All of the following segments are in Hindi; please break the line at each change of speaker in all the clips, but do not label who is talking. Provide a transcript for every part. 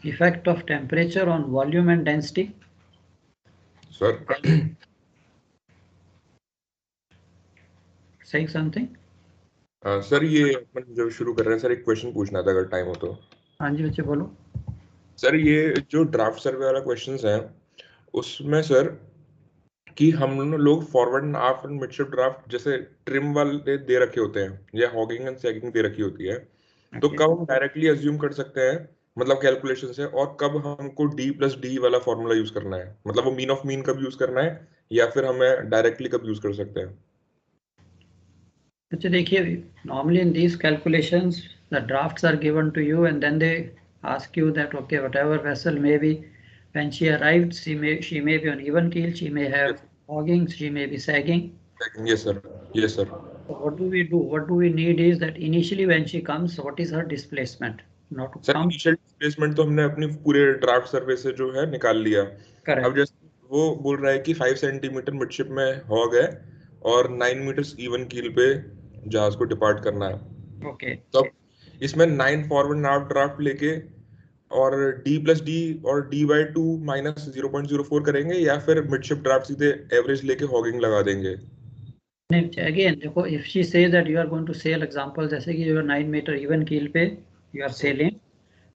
Effect of temperature on volume and density.
Sir.
Saying something?
Sir ये अपन जब शुरू कर रहे हैं सर एक क्वेश्चन पूछना था अगर टाइम हो तो।
हाँ जी बच्चे बोलो।
सर ये जो ड्राफ्ट सर्वे वाला क्वेश्चंस है उसमें सर कि हम लोग forward and after midship draft जैसे ट्रिम वाले दे रखे होते हैं या हॉगिंग एंड सैगिंग दे रखी होती है तो
Okay.
कब हम डायरेक्टली अज्यूम कर सकते हैं मतलब कैलकुलेशन से और कब हमको D+D वाला फॉर्मूला यूज करना है मतलब वो मीन ऑफ मीन कब यूज करना है या फिर हमें डायरेक्टली कब यूज कर सकते हैं।
अच्छा देखिए, normally in these calculations the drafts are given to you and then they ask you that okay, whatever vessel may be, when she arrived she may be on even keel, she may have hogging, she may be sagging.
Yes sir yes sir.
So what do we do? What do we need is that initially when she comes, what is her displacement? Not to
sir
come.
Initial displacement तो हमने अपनी पूरे ड्राफ्ट सर्वे से जो है निकाल लिया। अब
Correct.
जैसे वो बोल रहा है कि 5 सेंटीमीटर मिडशिप में हॉग है और 9 मीटर्स इवन कील पे जहाज को डिपार्ट करना है।
Okay.
तो इसमें 9 फॉरवर्ड नाव ड्राफ्ट लेके और D+D और D/2 माइनस 0.04 करेंगे या फिर मिडशिप ड्राफ्ट सीधे एवरेज लेके हॉगिंग लगा देंगे।
नहीं, अगेन देखो, if she says that you are going to sail, example जैसे कि you are 9 meter even keel पे you are sailing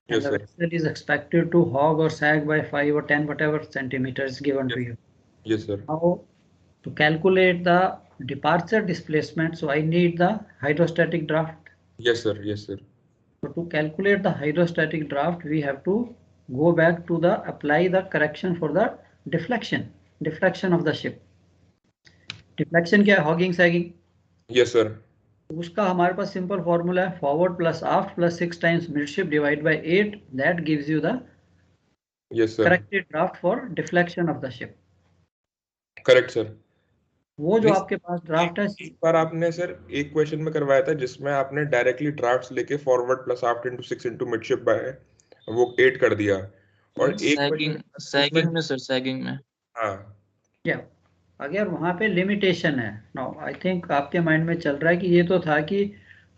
and
yes
the
sir
vessel is expected to hog or sag by 5 or 10 whatever centimeters given to you.
Yes sir
Now to calculate the departure displacement, so I need the hydrostatic draft.
Yes sir yes sir.
So to calculate the hydrostatic draft, we have to go back to the apply the correction for the deflection of the ship. Deflection क्या है? Hogging, sagging.
यस सर
उसका हमारे पास सिंपल फॉर्मूला है forward plus aft plus 6 times midship divide by 8, that gives you the
yes sir
corrected draft for deflection of the ship.
Correct sir.
वो जो
नहीं
आपके पास ड्राफ्ट है,
एक बार आपने सर एक क्वेश्चन में करवाया था जिसमें आपने डायरेक्टली ड्राफ्ट्स लेके forward plus aft into 6 into midship by वो 8 कर दिया और एक
सैगिंग
क्वेश्चन
सैगिंग में सर सैगिंग में
हाँ
या अगर वहां पे लिमिटेशन है। नाउ आई थिंक आपके माइंड में चल रहा है कि ये तो था कि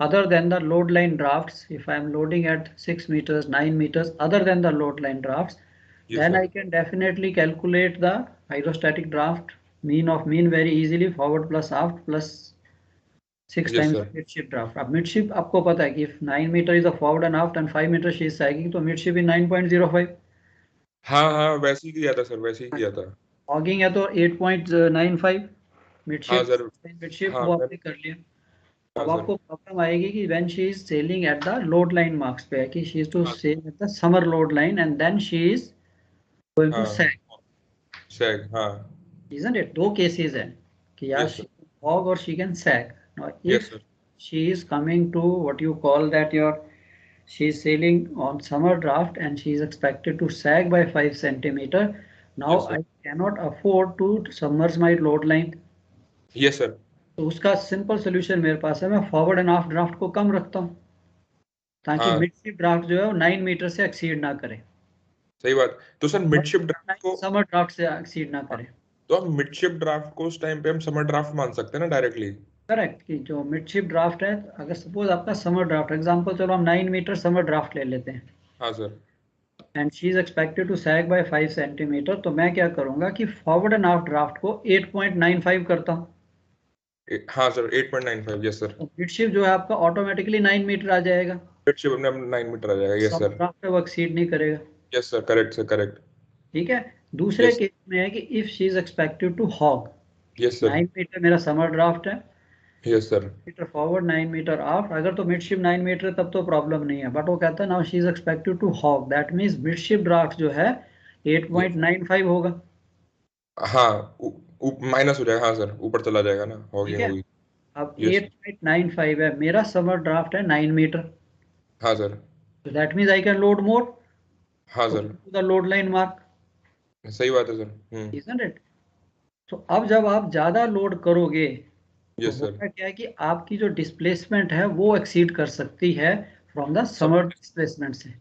other than the load line drafts, if I am loading at 6 meters 9 meters other than the load line drafts,
yes
then
sir
I can definitely calculate the hydrostatic draft mean of mean very easily, forward plus aft plus 6
yes
times
sir
of midship draft. अब midship आपको पता है कि if 9 meter is a forward and aft and 5 meter she is sagging, तो midship is 9.05.
हाँ हाँ वैसे ही किया था सर वैसे ही किया था।
Hogging है तो 8.95.
हाँ
midship
सर
midship
हाँ
वो
मैं
आपने कर लिया।
हाँ
अब
सर
आपको प्रॉब्लम आएगी कि when she is sailing at the load line marks पे है कि she is to
हाँ
sail at the summer load line and then she is going to
हाँ
sag,
सैग हाँ
isn't it? दो cases हैं कि यार
yes
she
sir
can hog or she can sag. Now if
yes sir
she is coming to what you call that she is sailing on summer draft and she is expected to sag by 5 centimeter. Now
yes sir
I cannot afford to submerge my load line.
Yes sir
तो उसका सिंपल सोल्यूशन मेरे पास है, मैं फॉरवर्ड एंड आफ्ट ड्राफ्ट को कम रखता हूँ ताकि
हाँ
मिडशिप ड्राफ्ट जो है वो 9 मीटर से एक्सीड ना करे,
सही बात। तो सर मिडशिप ड्राफ्ट को
समर ड्राफ्ट से एक्सीड ना करे।
तो हम मिडशिप ड्राफ्ट को उस टाइम पे हम समर ड्राफ्ट मान सकते हैं ना डायरेक्टली।
करेक्ट, कि जो मिडशिप ड्राफ्ट है, अगर सपोज आपका समर ड्राफ्ट एग्जांपल, चलो हम 9 मीटर समर ड्राफ्ट ले लेते हैं
हाँ sir
and she is expected to sag by 5 centimetre, तो मैं क्या करूंगा कि फॉरवर्ड एंड आफ्ट ड्राफ्ट को 8.95 करता हूँ।
हाँ सर 8.95 यस सर।
तो मिडशिप जो है आपका ऑटोमेटिकली 9 मीटर आ जाएगा,
मिडशिप अपने 9 मीटर आ जाएगा। यस
समर
सर
ड्राफ्ट है वो एक्सीड नहीं करेगा।
Yes sir correct sir correct.
ठीक है। दूसरे
यस
केस में है कि if she is expected to hog,
yes sir
9 metre मेरा समर ड्राफ्ट है,
yes sir
metre forward 9 metre aft, अगर तो मिडशिप 9 मीटर तब तो प्रॉब्लम नहीं है, बट वो कहता है now she is expected to hog, that means midship draft जो है 8.95 होगा।
हाँ माइनस हो जाएगा। हाँ सर ऊपर चला जाएगा ना
ठीक
हॉगिंग
है।
होगी।
अब
यस
8.95 है, मेरा समर ड्राफ्ट है 9 मीटर,
हाँ सर
तो that means I can load more
हाँ
to
sir
the load line mark,
सही बात है सर।
Isn't it? तो अब जब आप ज्यादा लोड करोगे तो
यस सर
होता क्या है कि आपकी जो डिस्प्लेसमेंट है वो एक्सीड कर सकती है from the
sub
summer displacement से।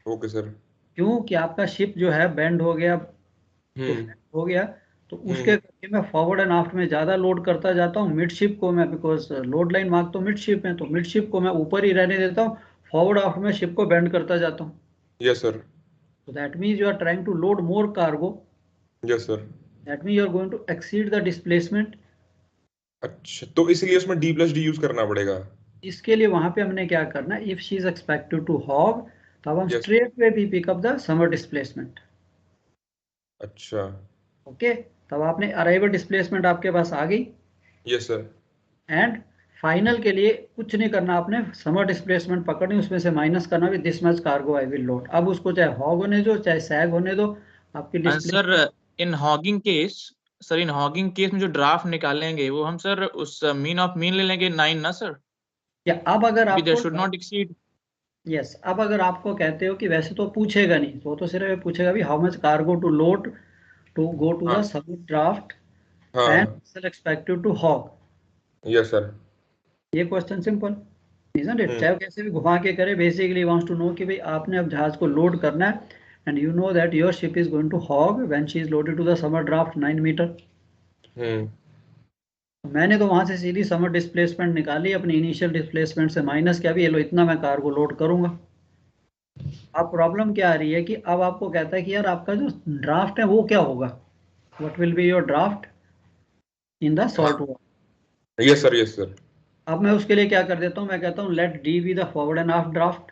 Okay sir.
क्यों कि आपका शिप जो है बेंड हो गया, तो
हम्म
बेंड हो गया, तो उसके
हम्म
करके मैं फॉरवर्ड एंड आफ्ट में ज्यादा लोड करता जाता हूँ, मिडशिप को मैं, बिकॉज लोड लाइन मार्क तो मिडशिप है, तो मिडशिप को मैं ऊपर ही रहने देता हूँ, फॉरवर्ड आफ्ट में शिप को बेंड करता जाता हूँ।
Yes sir
So that means you are trying to load more cargo.
Yes sir.
That means you are going to exceed the displacement.
अच्छा, तो इसलिए उसमें D+D यूज करना पड़ेगा।
इसके लिए वहां पे हमने क्या करना है, if she is expected to hog, तब हम
Yes.
स्ट्रेट वे भी pick up the summer displacement.
अच्छा।
ओके, तब आपने अराइवल डिस्प्लेसमेंट आपके पास आ गई।
Yes sir.
एंड फाइनल के लिए कुछ नहीं करना, आपने समर डिस्प्लेसमेंट पकड़नी, उसमें से माइनस करना भी this much cargo I will load. अब उसको चाहे हॉग होने दो चाहे सैग होने दो, आपकी डिस्प्ले।
सर इन हॉगिंग केस, सर इन हॉगिंग केस में जो ड्राफ्ट निकालेंगे वो हम सर उस मीन ऑफ मीन ले लेंगे 9 ना सर,
या अब अगर
देयर
आपको
शुड नॉट एक्सीड।
यस, अब अगर आपको कहते हो कि वैसे तो पूछेगा नहीं, तो सिर्फ ये पूछेगा भी how much cargo to load to go to the
हाँ
समर ड्राफ्ट
हाँ
and expected to hog.
Yes sir.
ये क्वेश्चन सिंपल, isn't it? चाहे वो कैसे भी घुमा के करे, बेसिकली वांट्स टू नो कि भाई आपने अब जहाज को लोड करना है and you know that your ship is going to hog when she is loaded to the summer draft 9 metre. मैंने तो वहां से सीधी समर डिस्प्लेसमेंट निकाली, अपनी इनिशियल डिस्प्लेसमेंट से माइनस किया, भी ये लो इतना मैं कार्गो लोड करूंगा। अब प्रॉब्लम क्या आ रही है कि अब आपको कहता है कि यार आपका जो ड्राफ्ट है वो क्या होगा, what will be your draft in the salt water.
Yes sir yes sir.
अब मैं उसके लिए क्या कर देता हूँ, मैं कहता हूँ let D be the forward and aft draft.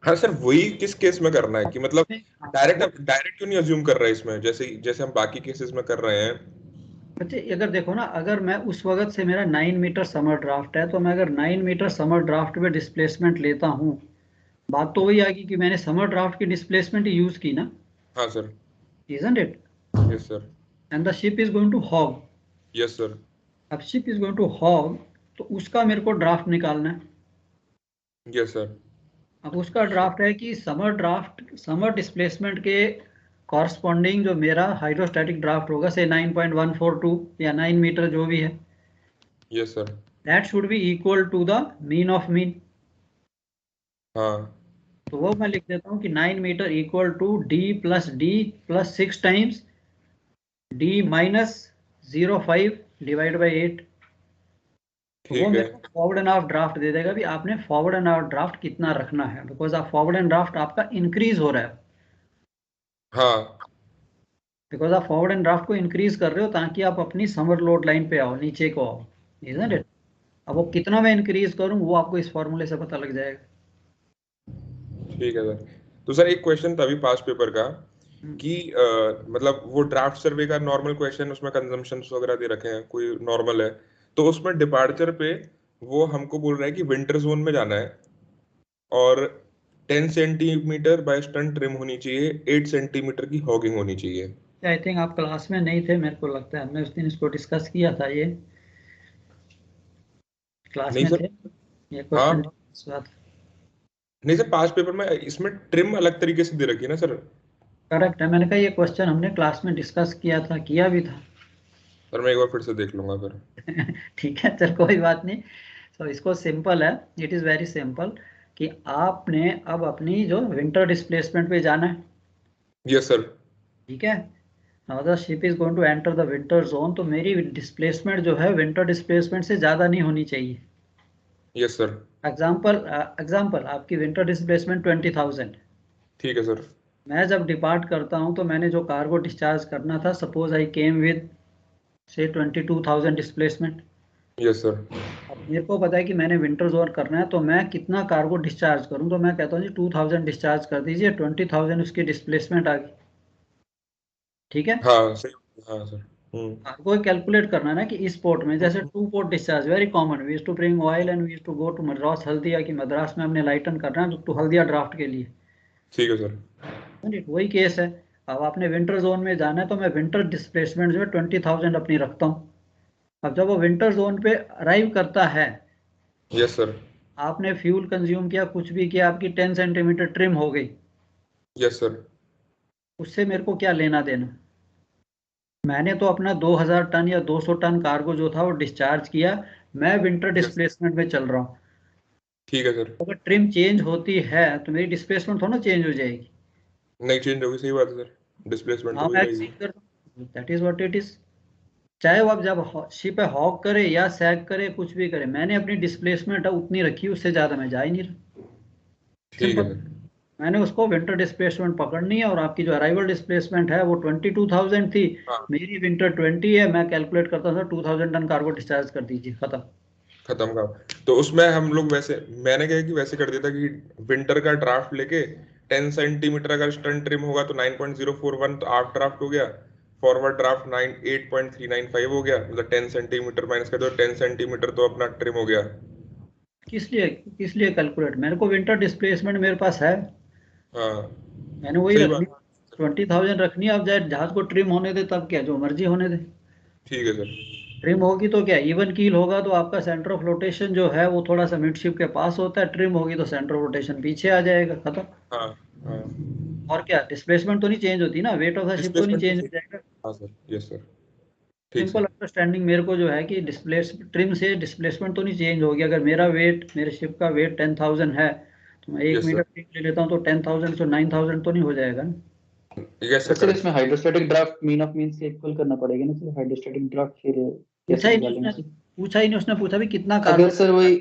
हाँ सर, वही किस केस में करना है कि मतलब डायरेक्ट क्यों नहीं अज्यूम कर रहा है इसमें, जैसे जैसे हम बाकी केसेस में कर रहे हैं।
बच्चे अगर देखो ना, अगर मैं उस वक्त से मेरा 9 मीटर समर ड्राफ्ट है, तो मैं अगर 9 मीटर समर ड्राफ्ट में डिस्प्लेसमेंट लेता हूँ, बात तो वही आएगी कि मैंने समर ड्राफ्ट की डिस्प्लेसमेंट ही यूज की ना,
हाँ सर।
isn't it?
Yes sir.
And the ship is going to hog.
Yes sir.
अब ship is going to hog, तो उसका मेरे को ड्राफ्ट निकालना है।
Yes sir.
अब उसका ड्राफ्ट है कि समर ड्राफ्ट, समर डिस्प्लेसमेंट के कॉरस्पॉन्डिंग जो मेरा हाइड्रोस्टैटिक ड्राफ्ट होगा, से 9.142 या 9 मीटर जो भी है,
yes sir.
That should be equal to the mean of mean.
हाँ
तो वो मैं लिख देता हूँ कि 9 metre equal to D plus 6 times D minus 0.5 divide by 8। तो वो
ठीक है।
मेरे को फॉरवर्ड एंड हाफ ड्राफ्ट दे देगा भी आपने फॉरवर्ड एंड हाफ ड्राफ्ट कितना रखना है, बिकॉज आप फॉरवर्ड एंड ड्राफ्ट आपका इंक्रीज हो रहा है,
हाँ
बिकॉज आप फॉरवर्ड एंड ड्राफ्ट को इंक्रीज कर रहे हो ताकि आप अपनी समर लोड लाइन पे आओ, नीचे को आओ, isn't it? अब वो कितना मैं इंक्रीज करूँ वो आपको इस फॉर्मूले से पता लग जाएगा।
ठीक है सर। तो सर एक क्वेश्चन था अभी पास्ट पेपर का कि मतलब वो ड्राफ्ट सर्वे का नॉर्मल क्वेश्चन, उसमें कंजम्पशंस वगैरह दे रखे हैं, कोई नॉर्मल है, तो उसमें डिपार्चर पे वो हमको बोल रहा है कि विंटर जोन में जाना है और 10 सेंटीमीटर बाय स्टन ट्रिम होनी चाहिए, 8 सेंटीमीटर की हॉगिंग होनी चाहिए।
आई थिंक आप क्लास में नहीं थे, मेरे को लगता है हमने उस दिन इसको डिस्कस किया था, ये क्लास
नहीं
में
सर।
थे ये
हाँ
क्वेश्चन।
नहीं सर, पास्ट पेपर में इसमें ट्रिम अलग तरीके से दे रखी है ना सर।
करेक्ट है, मैंने कहा ये क्वेश्चन हमने क्लास में डिस्कस किया था, किया भी था।
सर मैं एक बार फिर से देख लूंगा फिर।
ठीक है, चल कोई बात नहीं। तो इसको सिंपल है, इट इज़ वेरी सिंपल, कि आपने अब अपनी जो विंटर डिस्प्लेसमेंट पे जाना है।
Yes sir.
ठीक है, now the ship is going to enter the winter zone, तो मेरी डिस्प्लेसमेंट जो है विंटर डिस्प्लेसमेंट से ज़्यादा नहीं होनी चाहिए।
Yes sir.
एग्जाम्पल आपकी विंटर डिस्प्लेसमेंट 20,000।
ठीक है सर।
मैं जब डिपार्ट करता हूँ तो मैंने जो कार्गो डिस्चार्ज करना था, सपोज आई केम विद से 22,000 डिस्प्लेसमेंट।
Yes sir.
अब मेरे को पता है कि मैंने विंटर जोन करना है, तो मैं कितना कार्गो डिस्चार्ज करूं, तो मैं कहता हूँ जी 2,000 डिस्चार्ज कर दीजिए, 20,000 उसकी डिस्प्लेसमेंट आ गई। ठीक है,
हाँ सही। हाँ सर।
आपको कैलकुलेट करना है ना कि इस पोर्ट में, जैसे 2 port discharge very common, we used to bring oil and we used to go to Madras Haldia, की मद्रास में हमने लाइटन करना है तो हल्दिया ड्राफ्ट के लिए।
ठीक है सर।
वही केस है। अब आपने विंटर जोन में जाना है, तो मैं विंटर डिस्प्लेसमेंट जो है 20,000 अपनी रखता हूँ। अब जब वो विंटर जोन पे अराइव करता है,
यस सर।
आपने फ्यूल कंज्यूम किया, कुछ भी किया, आपकी 10 सेंटीमीटर ट्रिम हो गई,
यस सर।
उससे मेरे को क्या लेना देना। मैंने तो अपना 2,000 टन या 200 टन कार्गो जो था वो डिस्चार्ज किया, मैं विंटर
यस।
डिस्प्लेसमेंट में चल रहा हूँ।
ठीक है सर।
अगर ट्रिम चेंज होती है तो मेरी डिस्प्लेसमेंट थोड़ा ना चेंज हो जाएगी।
नहीं चेंज होगी, सही बात है सर, डिस्प्लेसमेंट तो
हाँ,
वही
मैं
रहेगी।
एक्सीड करता हूँ, that is what it is. चाहे वो अब जब शिप हॉक करे या सैग करे, कुछ भी करे, मैंने अपनी डिस्प्लेसमेंट उतनी रखी, उससे ज्यादा मैं जा ही नहीं रहा।
ठीक है
सिंपल।
सर।
मैंने उसको विंटर डिस्प्लेसमेंट पकड़नी है और आपकी जो अराइवल डिस्प्लेसमेंट है वो 22,000 थी,
हाँ
मेरी विंटर 20 है, मैं कैलकुलेट करता था 2,000 टन कार्गो डिस्चार्ज कर दीजिए, खत्म।
खत्म का। तो उसमें हम लोग वैसे, मैंने क्या है कि वैसे कर दिया था कि विंटर का ड्राफ्ट लेके 10 सेंटीमीटर अगर स्टर्न ट्रिम होगा तो 9.041 तो आफ्ट ड्राफ्ट हो गया, फॉरवर्ड ड्राफ्ट 8.395 हो गया, मतलब 10 सेंटीमीटर माइनस कर दो, 10 सेंटीमीटर तो अपना ट्रिम हो गया।
किस लिए कैलकुलेट, मेरे को विंटर डिस्प्लेसमेंट मेरे पास है,
हाँ
मैंने वही
सही
रखनी,
बात।
20,000 रखनी है। अब जाए जहाज को ट्रिम होने दे, तब क्या, जो मर्जी होने दे।
ठीक है सर।
ट्रिम होगी तो क्या, इवन कील होगा तो आपका सेंटर ऑफ रोटेशन जो है वो थोड़ा सा मिडशिप के पास होता है, ट्रिम होगी तो सेंटर ऑफ रोटेशन पीछे आ जाएगा, खत्म।
हाँ हाँ।
और क्या, डिस्प्लेसमेंट तो नहीं चेंज होती ना, वेट ऑफ द शिप तो नहीं
डिस्प्लेसमेंट तो
चेंज हो
सही।
जाएगा।
हाँ सर, यस सर। ठीक
सिंपल
सर।
अंडरस्टैंडिंग मेरे को जो है कि डिस्प्लेस ट्रिम से डिस्प्लेसमेंट तो नहीं चेंज होगी। अगर मेरा वेट, मेरे शिप का वेट 10,000 है तो मैं 1 मीटर
यस
ट्रिम ले लेता हूँ तो 10,000 से 9,000 तो नहीं हो जाएगा ना।
सर, यस
तो
सर,
सर
करेक्ट।
इसमें hydrostatic draft mean of mean से इक्वल करना पड़ेगा ना सर, हाइड्रोस्टैटिक ड्राफ्ट फिर
पूछा
कैसे
ही नहीं
निकालेंगे
उसने,
सर?
पूछा ही नहीं उसने, पूछा भी कितना
अगर
कार्गो।
सर वही,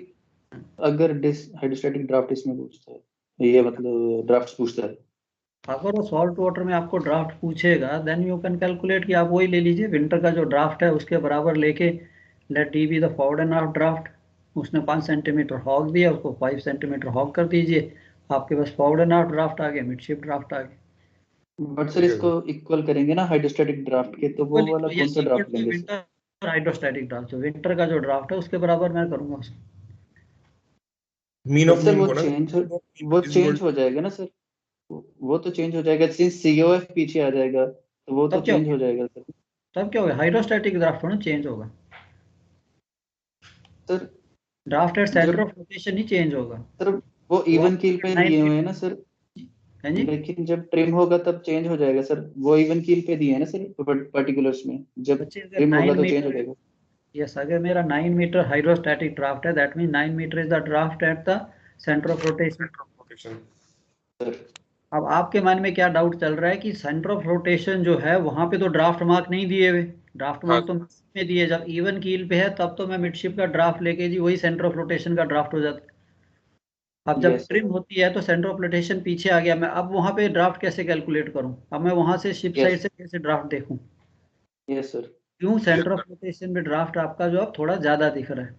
अगर डिस हाइड्रोस्टैटिक ड्राफ्ट इसमें पूछता है, ये मतलब ड्राफ्ट पूछता है,
अगर वो सॉल्ट वाटर में आपको ड्राफ्ट पूछेगा देन यू कैन कैलकुलेट कि आप वही ले लीजिए, विंटर का जो ड्राफ्ट है उसके बराबर लेके, let D be the forward and aft draft. उसने 5 सेंटीमीटर हॉग दिया, उसको 5 सेंटीमीटर हॉग कर दीजिए, आपके पास फॉरवर्ड एंड आफ्ट ड्राफ्ट आ गया, मिडशिप ड्राफ्ट आ गया।
बट सर
ठीक है
इसको
सर।
इक्वल करेंगे ना हाइड्रोस्टैटिक ड्राफ्ट के, तो वो
इक्वल,
वाला कौन
यस,
सा
इक्वल
ड्राफ्ट
टू
लेंगे सर?
विंटर हाइड्रोस्टैटिक ड्राफ्ट, जो विंटर का जो ड्राफ्ट है उसके बराबर मैं करूंगा उसको।
Mean
but
of
sir
mean
वो
को ना,
चेंज वो
इज इक्वल।
चेंज हो जाएगा ना सर, वो तो चेंज हो जाएगा सिंस सीओएफ पीछे आ जाएगा, तो वो तो
तब क्या हो
चेंज हो
गया,
जाएगा सर।
तब क्या होगा, हाइड्रोस्टैटिक ड्राफ्ट थोड़ा चेंज होगा,
सर
ड्राफ्ट एट सेंटर
जब
ऑफ रोटेशन ही चेंज होगा।
सर वो
वो
इवन कील
आपका
पे
9
दिए हुए हैं ना
मीटर
सर,
है जी।
लेकिन जब ट्रिम होगा तब चेंज हो जाएगा सर, वो इवन कील पे दिए हैं ना सर पर्टिकुलर्स में, जब
बच्चे अगर
ट्रिम होगा
9
तो चेंज हो
मीटर,
जाएगा
यस, अगर मेरा 9 मीटर हाइड्रोस्टैटिक ड्राफ्ट है that mean 9 metre is the draft at the centre of rotation.
Rotation.
Sir.
अब आपके मन में क्या डाउट चल रहा है कि सेंटर ऑफ रोटेशन जो है वहां पे तो ड्राफ्ट मार्क नहीं दिए हुए, ड्राफ्ट
हाँ
मार्क तो में दिए, जब इवन कील पे है तब तो मैं मिडशिप का ड्राफ्ट लेके जी वही सेंटर ऑफ रोटेशन का ड्राफ्ट हो जाता है। अब जब
यस सर।
ट्रिम होती है तो सेंटर ऑफ रोटेशन पीछे आ गया, मैं अब वहां पे ड्राफ्ट कैसे कैलकुलेट करूं, अब मैं वहां से शिप
यस।
साइड से कैसे ड्राफ्ट देखूं।
Yes sir.
क्यों,
yes
centre of
sir.
Rotation में ड्राफ्ट आपका जो अब थोड़ा ज्यादा दिख रहा है,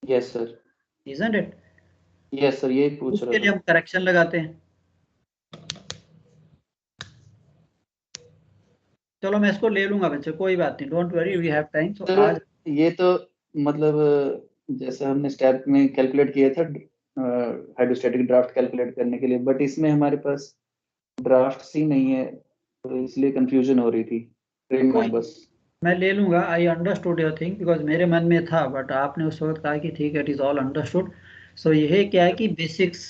yes sir.
Isn't it.
Yes sir, यही पूछ रहा
उसके लिए
था।
हम करेक्शन लगाते हैं। चलो मैं इसको ले लूंगा बच्चे, कोई बात नहीं, don't worry, we have time. तो
सर
आज
ये तो मतलब जैसे हमने स्टेप में कैलकुलेट किया था हाइड्रोस्टैटिक ड्राफ्ट कैलकुलेट करने के लिए, बट इसमें हमारे पास ड्राफ्ट ही नहीं है, तो इसलिए कंफ्यूजन हो रही थी, ट्रिम
कोई
है
नहीं,
बस।
मैं ले लूंगा, I understood your thing, because मेरे मन में था बट आपने उस वक्त कहा कि ठीक है, इट इज ऑल अंडरस्टूड। सो यह क्या है कि बेसिक्स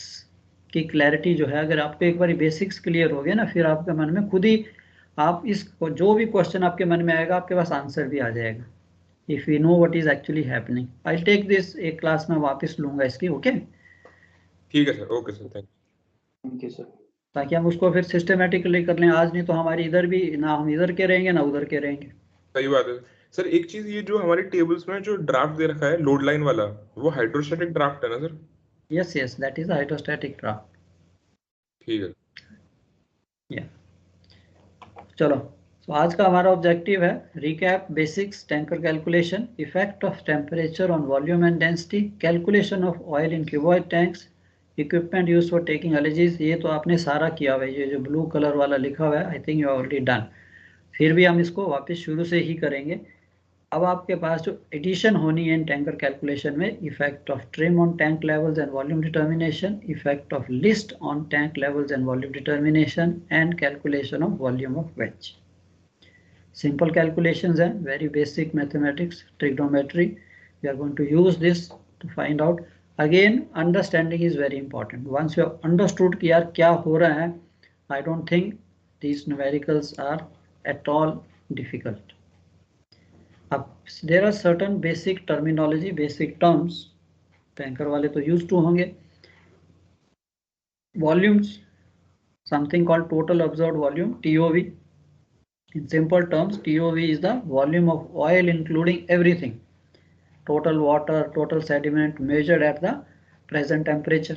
की क्लैरिटी जो है, अगर आपको एक बार बेसिक्स क्लियर हो गया ना, फिर आपके मन में खुद ही, आप इस जो भी क्वेश्चन आपके मन में आएगा आपके पास आंसर भी आ जाएगा, if you know what is actually happening. I take this, एक क्लास में वापस लूंगा इसकी, ओके।
ठीक है sir, okay sir, thank
thank you sir.
ताकि हम उसको फिर सिस्टमेटिकली कर लें आज, नहीं तो हमारी इधर भी ना, हम इधर के रहेंगे ना उधर के रहेंगे।
सही बात है। सर एक चीज, ये जो हमारी टेबल्स में जो ड्राफ्ट दे रखा है लोड लाइन वाला, वो हाइड्रोस्टैटिक ड्राफ्ट है ना sir?
Yes yes, that is hydrostatic draft.
ठीक है।
या चलो, तो आज का हमारा ऑब्जेक्टिव है recap basics, tanker calculation, effect of temperature on volume and density, calculation of oil in cuboid tanks, equipment use for taking allergies. ये तो आपने सारा किया हुआ है, ये जो ब्लू कलर वाला लिखा हुआ है I think you already done. फिर भी हम इसको वापस शुरू से ही करेंगे। अब आपके पास जो एडिशन होनी है इन टैंकर कैलकुलेशन में, effect of trim on tank levels and volume determination, effect of list on tank levels and volume determination, and calculation of volume of ways. Simple calculations and very basic mathematics, trigonometry. We are going to use this to find out. Again, understanding is very important. Once you have understood कि यार क्या हो रहा है, I don't think these numericals are at all difficult. अब there are certain basic terminology, basic terms, tanker वाले तो used to होंगे. Volumes, something called total absorbed volume, TOV. In simple terms, TOV is the volume of oil including everything, total water, total sediment measured at the present temperature.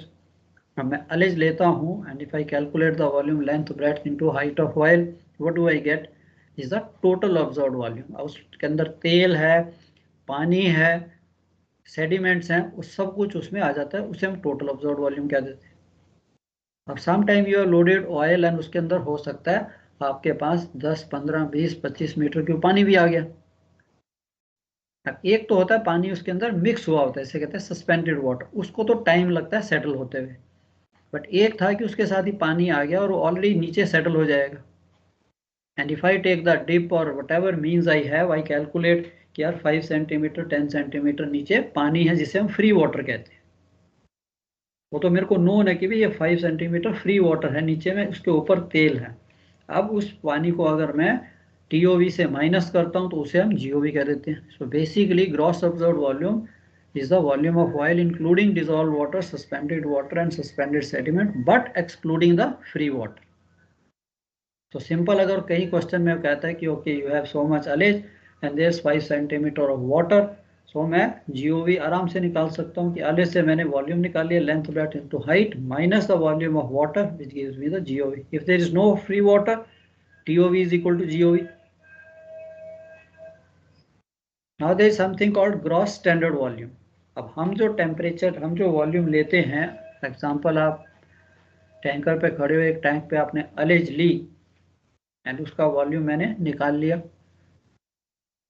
अब मैं अलेज लेता हूँ and if I calculate the volume length breadth into height of oil, what do I get is the total observed volume. उसके अंदर तेल है, पानी है, सेडिमेंट्स हैं, उस सब कुछ उसमें आ जाता है, उसे हम टोटल ऑब्जर्व्ड वॉल्यूम कह देते हैं। अब some time you are loaded oil and उसके अंदर हो सकता है आपके पास 10, 15, 20, 25 मीटर क्यूब पानी भी आ गया। अब एक तो होता है पानी उसके अंदर मिक्स हुआ होता है, इसे कहते हैं सस्पेंडेड वाटर, उसको तो टाइम लगता है सेटल होते हुए। बट एक था कि उसके साथ ही पानी आ गया और वो ऑलरेडी नीचे सेटल हो जाएगा। And if I take the dip or whatever means I have, I calculate कि यार 5 सेंटीमीटर 10 सेंटीमीटर नीचे पानी है जिसे हम फ्री वाटर कहते हैं। वो तो मेरे को नोन है कि भाई ये 5 सेंटीमीटर फ्री वाटर है नीचे में, उसके ऊपर तेल है। अब उस पानी को अगर मैं TOV से माइनस करता हूं तो उसे हम GOV कह देते हैं। So basically gross observed volume is the volume of oil including dissolved water, suspended water and suspended sediment but excluding the free water. तो सिंपल अगर कहीं क्वेश्चन में कहता है कि okay you have so much ullage and there is 5 centimetre of water, so मैं GOV आराम से निकाल सकता हूँ कि अलेज से मैंने वॉल्यूम निकाल लिया, length breadth into height minus the volume of water which gives me the GOV. If there is no free water, TOV is equal to GOV. Now there is something called gross standard volume. अब हम जो टेम्परेचर, हम जो वॉल्यूम लेते हैं, एग्जांपल आप टैंकर पे खड़े हुए, एक टैंक पे आपने अलेज ली एंड उसका वॉल्यूम मैंने निकाल लिया,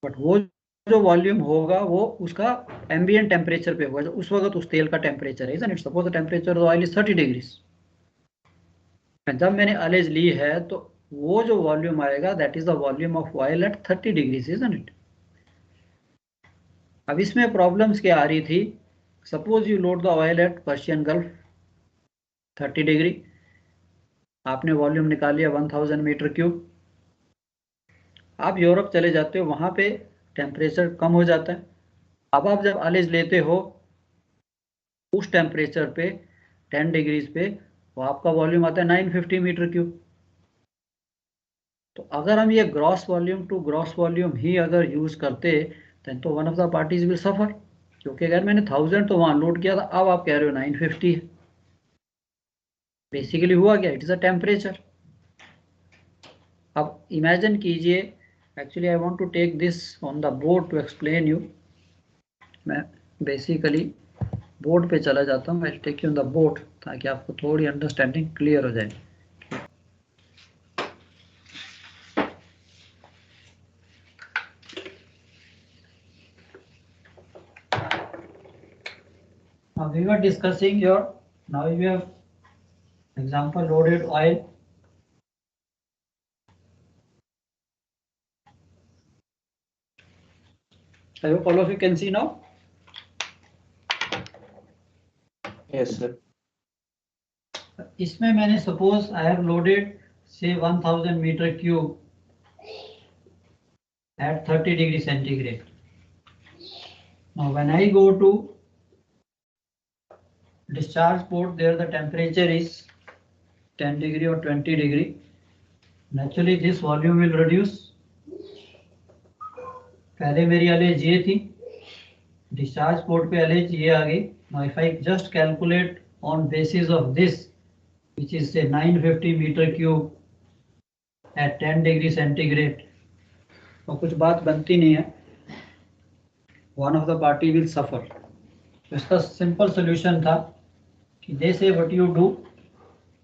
बट वो जो वॉल्यूम होगा वो उसका एम्बिएंट टेम्परेचर पे होगा, जो उस वक्त उस तेल का टेम्परेचर है। It suppose the temperature of oil is 30 degrees. जब मैंने अलेज ली है तो वो जो वॉल्यूम आएगा that is the volume of oil eight 30 degrees, isn't it? अब इसमें प्रॉब्लम्स क्या आ रही थी, suppose you load the oil eight Persian gulf 30 degree, आपने वॉल्यूम निकाल लिया 1000 मीटर क्यूब। आप यूरोप चले जाते हो, वहां पे टेम्परेचर कम हो जाता है। अब आप जब अलेज लेते हो उस टेम्परेचर पे 10 डिग्रीज पे, तो आपका वॉल्यूम आता है 950 मीटर क्यूब। तो अगर हम ये gross volume to gross volume ही अगर यूज करते देन तो one of the parties will suffer, क्योंकि अगर मैंने 1000 तो वहां लोड किया था, अब आप कह रहे हो 950 है। बेसिकली हुआ क्या, इट इज अ टेम्परेचर। अब इमेजिन कीजिए, actually I want to take this on the board to explain you. मैं बेसिकली बोर्ड पे चला जाता हूँ, I take you on the board ताकि आपको थोड़ी अंडरस्टैंडिंग क्लियर हो जाए। Now we were discussing your, now you have example loaded oil. I hope all of you can see now.
Yes sir.
इसमें मैंने suppose I have loaded say 1000 meter cube at 30 degree centigrade. Now when I go to discharge port, there the temperature is 10 degree or 20 degree. Naturally this volume will reduce. पहले मेरी अलेज ये थी, डिस्चार्ज पोर्ट पे अलेज ये आ गई। Now if I just calculate on basis of this, which is say 950 meter cube at 10 degree centigrade, तो कुछ बात बनती नहीं है, one of the party will suffer. तो इसका सिंपल सोल्यूशन था कि they say what you do,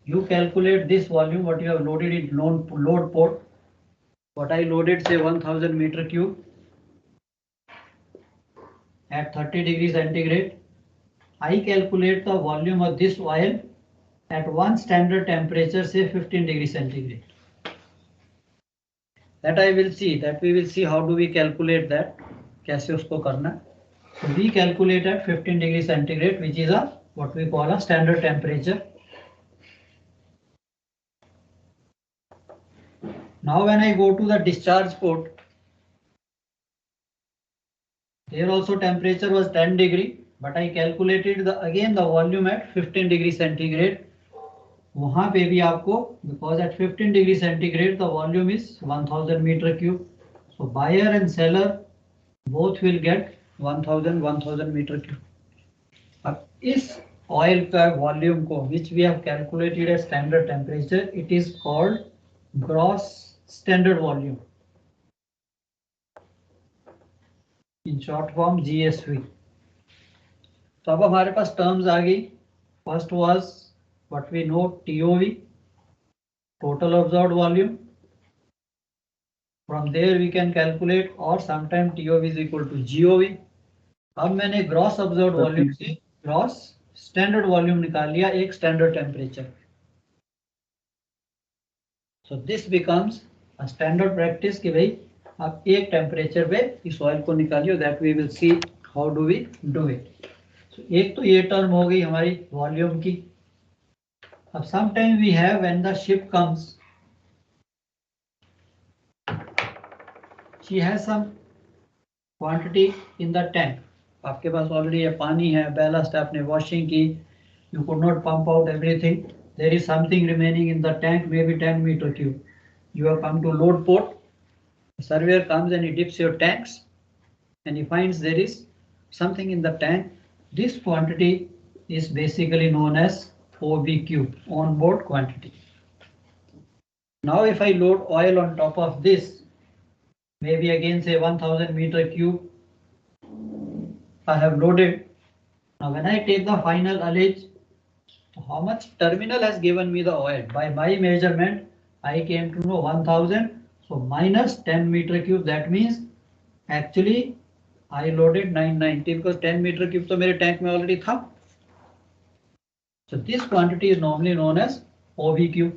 you calculate this volume what you have loaded in load port. What I loaded say 1000 meter cube at 30 degree centigrade. I calculate the volume of this oil at one standard temperature say 15 degree centigrade. That I will see, that we will see how do we calculate that, कैसे उसको करना। So we calculate at 15 degree centigrade, which is a what we call a standard temperature. Now when I go to the discharge port, there also temperature was 10 degree, but I calculated again the volume at 15 degree centigrade. वहां पे भी आपको, because at 15 degree centigrade the volume is 1000 meter cube, so buyer and seller both will get 1000 meter cube. अब इस ऑयल का वॉल्यूम को which we have calculated at standard temperature, it is called gross standard volume, in short form GSV। तो अब हमारे पास टर्म्स आ गई। First was what we know, TOV, total observed volume. From there we can calculate, or sometime TOV is equal to GOV. अब मैंने ग्रॉस ऑब्जर्व्ड वॉल्यूम से ग्रॉस स्टैंडर्ड वॉल्यूम निकाल लिया एक standard temperature. So this becomes a standard practice कि भाई आप एक टेम्परेचर पे इस ऑयल को निकालियो, that we will see how do we do it. So एक तो ये टर्म हो गई हमारी वॉल्यूम की। अब some time we have when the ship comes, she has some quantity in the tank. आपके पास ऑलरेडी ये पानी है, बैलास्ट आपने वॉशिंग की, you could not pump out everything, there is something remaining in the tank, maybe 10 meter cube. You have come to load port, the surveyor comes and he dips your tanks and he finds there is something in the tank. This quantity is basically known as OBQ, on board quantity. Now if I load oil on top of this, maybe again say 1000 meter cube I have loaded. Now when I take the final ullage, how much terminal has given me the oil? By my measurement, I came to know 1000. So minus 10 meter cube, that means actually I loaded 990 because 10 meter cube तो मेरे tank में already था. So this quantity is normally known as OBQ.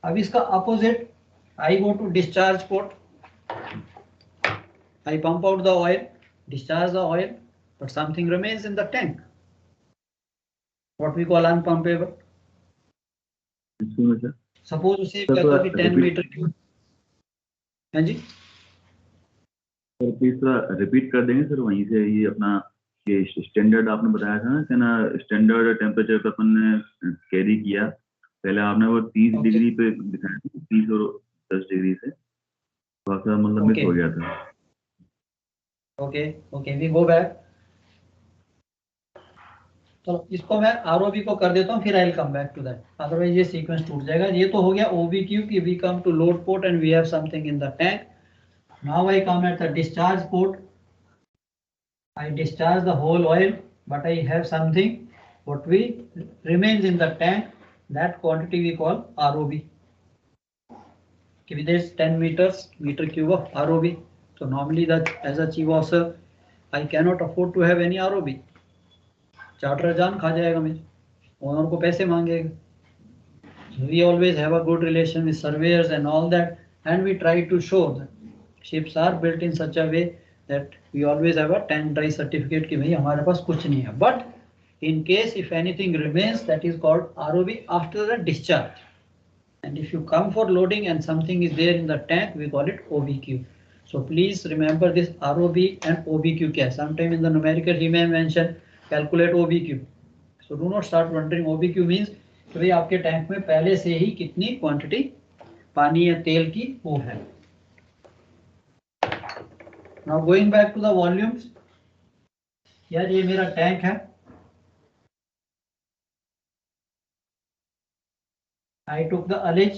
अब इसका opposite, I go to discharge port. I pump out the oil, discharge the oil, but something remains in the tank. What we call unpumpable. Suppose उसे कहता कि 10 मीटर क्यूब। हाँ जी
सर प्लीज थोड़ा रिपीट कर देंगे सर वहीं से। ये अपना ये स्टैंडर्ड आपने बताया था ना कि ना स्टैंडर्ड टेम्परेचर पे अपन ने कैरी किया, पहले आपने वो 30 डिग्री पे दिखाया था, 30 और 10 डिग्री से थोड़ा सा मतलब मिस हो गया था।
Okay we go back. तो इसको मैं ROB को कर देता हूँ, फिर I will come back to that, otherwise ये सीक्वेंस टूट जाएगा। ये तो हो गया OBQ कि we come to load port and we have something in the tank. Now I come at the discharge port, I discharge the whole oil but I have something what we remains in the tank, that quantity we call ROB। Give this 10 meter cube of ROB. So normally that as a chief officer, I cannot afford to have any ROB. Charter जान खा जाएगा, मेरे ओनर को पैसे मांगेगा। So we always have a good relation with surveyors and all that, and we try to show that ships are built in such a way that we always have a tank dry certificate कि भाई हमारे पास कुछ नहीं है। But in case if anything remains, that is called ROB after the discharge. And if you come for loading and something is there in the tank, we call it OBQ. So please remember this ROB and OBQ क्या है। Sometime in the numerical he may mention calculate OBQ. So do not start wondering OBQ means कि भाई आपके टैंक में पहले से ही कितनी क्वांटिटी पानी या तेल की वो है। Now going back to the volumes, यार ये मेरा टैंक है, I took the ullage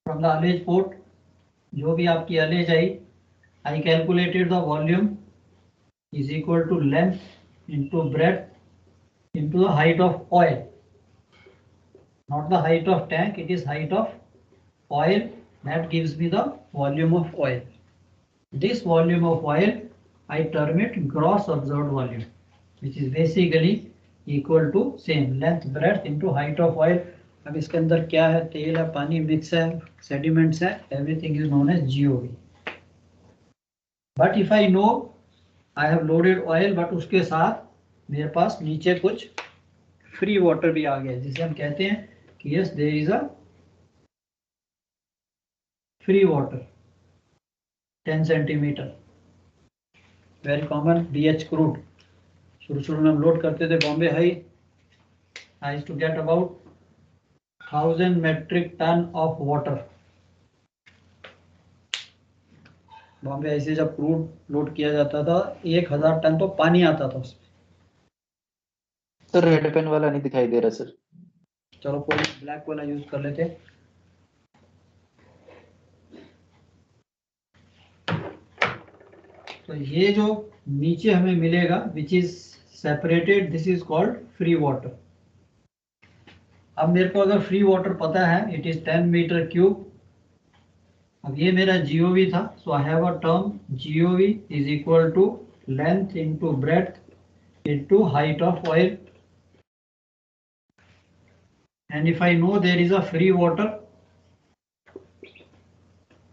from the ullage port, जो भी आपकी ullage I, I calculated the volume is equal to length into breadth into the height of oil, not the height of tank, it is height of oil, that gives me the volume of oil. This volume of oil I term it gross observed volume, which is basically equal to same length breadth into height of oil. अब इसके अंदर क्या है, तेल है, पानी मिक्स है, सेडिमेंट्स है, everything is known as GOV. But if I know I have loaded oil, but उसके साथ मेरे पास नीचे कुछ फ्री वाटर भी आ गया, जिसे हम कहते हैं कि yes there is a free water 10 centimeter, very common BH crude. शुरू में हम लोड करते थे Bombay high, I used to get about 1000 metric ton of water. Bombay ऐसे जब क्रूड लोड किया जाता था 1000 टन तो पानी आता था उसमें।
सर रेड पेन वाला नहीं दिखाई दे रहा सर।
चलो कोई ब्लैक वाला यूज कर लेते। तो ये जो नीचे हमें मिलेगा which is separated, this is called free water. अब मेरे को अगर फ्री वाटर पता है इट इज 10 मीटर क्यूब। अब ये मेरा जीओवी था, so I have a term GOV is equal to length into breadth into height of oil. And if I know there is a free water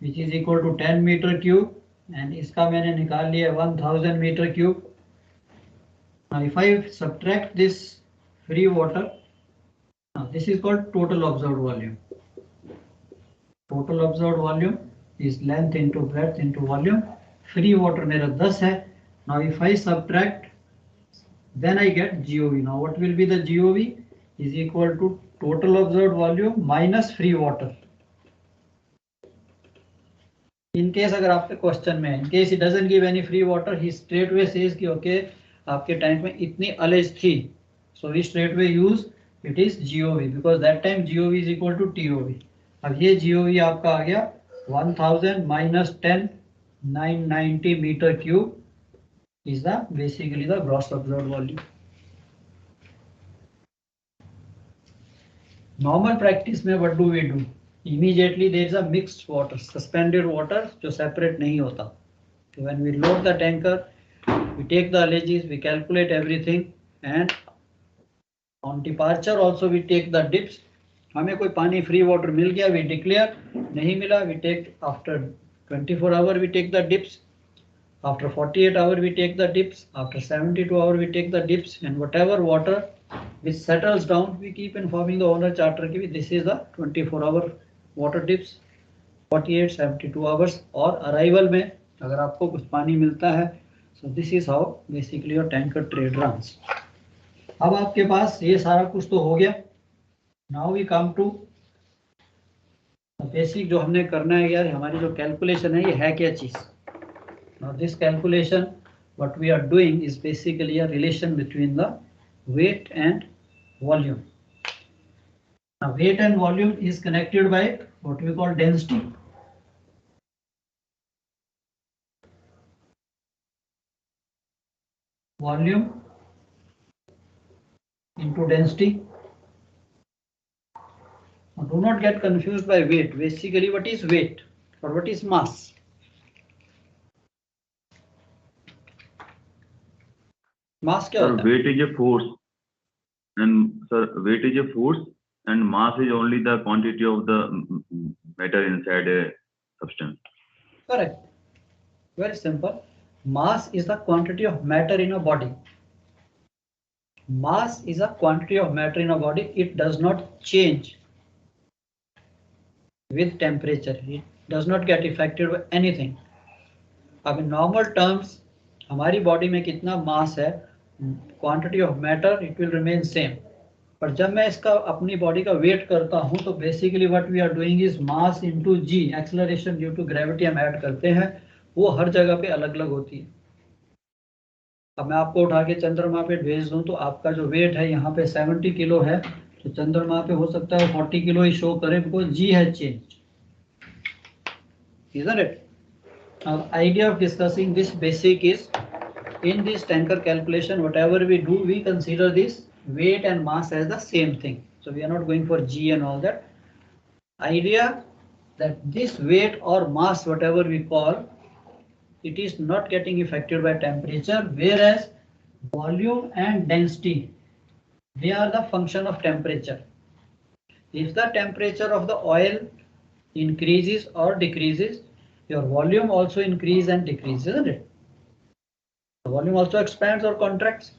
which is equal to 10 meter cube and इसका मैंने निकाल लिया 1000 meter cube. Now if I subtract this free water, now this is called total observed volume. Total observed volume is length into breadth into volume. Free water मेरा 10 है. Now if I subtract, then I get GOV. Now what will be the GOV? Is equal to total observed volume minus free water. In case अगर आपके क्वेश्चन में, in case he doesn't give any free water, he straightway says कि okay आपके टैंक में इतनी अलेज थी, so we straightway use it is GOV because that time GOV is equal to TOV. अब ये GOV आपका आ गया 1000 minus 10 990 meter cube is the basically the gross observed volume. Normal practice में what do we do? Immediately there is a mixed water, suspended water जो separate नहीं होता. So when we load the tanker, we take the alleges, we calculate everything, and on departure also we take the dips. हमें कोई पानी free water मिल गया, we declare. नहीं मिला, we take after 24 hours we take the dips. After 48 hours we take the dips. After 72 hours we take the dips, and whatever water which settles down, we keep informing the owner charter कि this is the 24-hour water dips, 48, 72 hours और arrival में अगर आपको कुछ पानी मिलता है, so this is how basically your tanker trade runs. अब आपके पास ये सारा कुछ तो हो गया. Now we come to basic जो हमने करना है यार, हमारी जो कैलकुलेशन है ये है क्या चीज. Now this calculation what we are doing is basically a relation between the weight and volume. Now weight and volume is connected by what we call density. Volume into density. Now do not get confused by weight. Basically what is weight or what is mass? Mass क्या होता है?
Weight is a force, and sir, weight is a force, and mass is only the quantity of the matter inside a substance.
Correct. Very simple. Mass is the quantity of matter in a body. Mass is a quantity of matter in a body. It does not change with temperature. It does not get affected by anything. अब in normal terms हमारी बॉडी में कितना मास है, quantity of matter it will remain same. पर जब मैं इसका अपनी बॉडी का वेट करता हूं तो basically what we are doing is mass into G, acceleration due to gravity हम ऐड करते हैं, वो हर जगह पे अलग अलग होती है. अब मैं आपको उठा के चंद्रमा पे भेज दूं तो आपका जो वेट है यहाँ पे 70 किलो है, तो चंद्रमा पे हो सकता है 40 किलो ही शो करे because G has changed. Isn't it? Now, the idea of discussing this basic is in this tanker calculation, whatever we do, we consider this weight and mass as the same thing. So we are not going for G and all that. Idea that this weight or mass, whatever we call, it is not getting affected by temperature, whereas volume and density, they are the function of temperature. If the temperature of the oil increases or decreases, your volume also increases and decreases, isn't it? The volume also expands or contracts.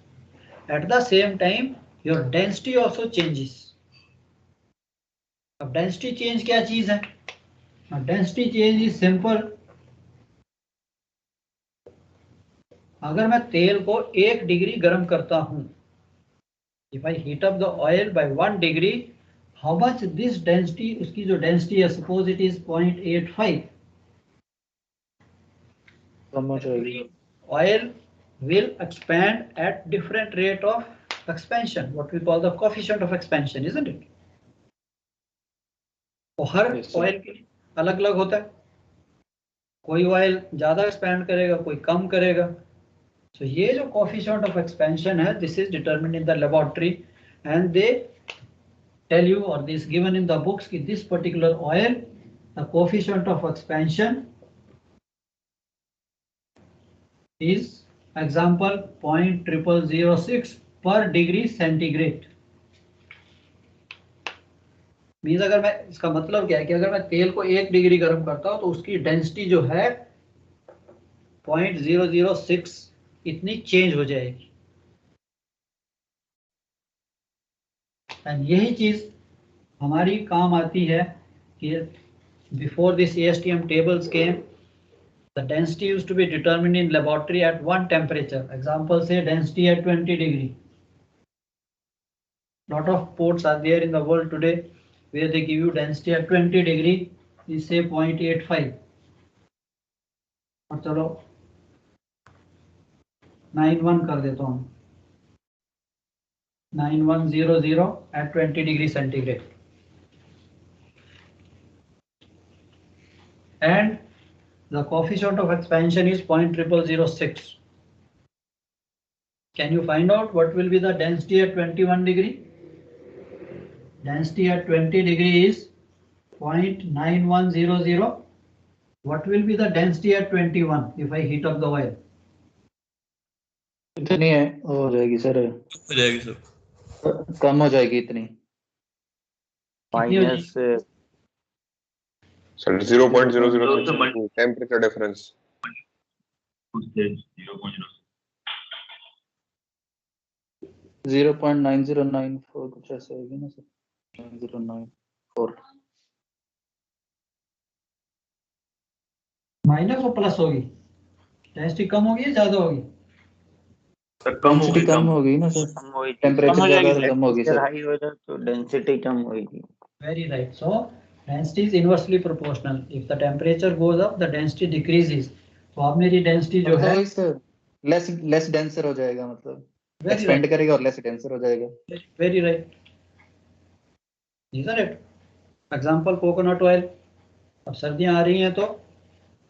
At the same time, your density also changes. अब density change क्या चीज है? Now density change is simple. अगर मैं तेल को 1 डिग्री गर्म करता हूं, if I heat up the oil by 1 degree, how much this density, उसकी जो density है, suppose it is 0.85. Oil will expand at different rate of expansion, what we call the coefficient of expansion, isn't it? तो हर
Yes, sir.
ऑयल के लिए अलग अलग होता है, कोई ऑयल ज्यादा एक्सपैंड करेगा, कोई कम करेगा. So ये जो coefficient of expansion है, this is determined in the laboratory and they tell you, or this given in the books, कि this particular oil, the coefficient of expansion is example 0.0006 per degree centigrade. Means अगर मैं, इसका मतलब क्या है कि अगर मैं तेल को 1 डिग्री गर्म करता हूं तो उसकी डेंसिटी जो है 0.006 इतनी चेंज हो जाएगी. एंड यही चीज हमारी काम आती है कि before this ASTM tables came, the density used to be determined in laboratory at one temperature. Example, say density at 20 degree. Lot of ports are there in the world today where they give you density at 20 degree is say 0.85. और चलो 91 कर देता हूँ, 9100 at 20 degree centigrade. And the coefficient of expansion is 0.0006. Can you find out what will be the density at 21 degree? Density at 20 degree is 0.9100. What will be the density at 21 if I heat up the oil?
इतनी है, हो जाएगी सर,
हो जाएगी सर,
कम हो जाएगी इतनी.
कितनी हो जाएगी?
Minus
sir 0.006 temperature difference.
उससे 0.0
0.9094 कुछ ऐसा होगी ना सर, 9094.
माइनस और प्लस होगी, डेंसिटी कम होगी या ज्यादा होगी?
सर कम होगी,
डेंसिटी कम होगी ना सर,
कम होगी,
टेम्परेचर
हो
ज्यादा
जाएगी
कम होगी सर.
हाई हो जाए तो डेंसिटी कम होगी.
Very right. So density is inversely proportional. If the temperature goes up, the density decreases. तो अब मेरी डेंसिटी जो है
लेस डेंसर हो जाएगा, मतलब
very
एक्सपेंड
right,
करेगा और लेस डेंसर हो जाएगा.
very right, isn't it? Example coconut oil. अब सर्दियां आ रही हैं तो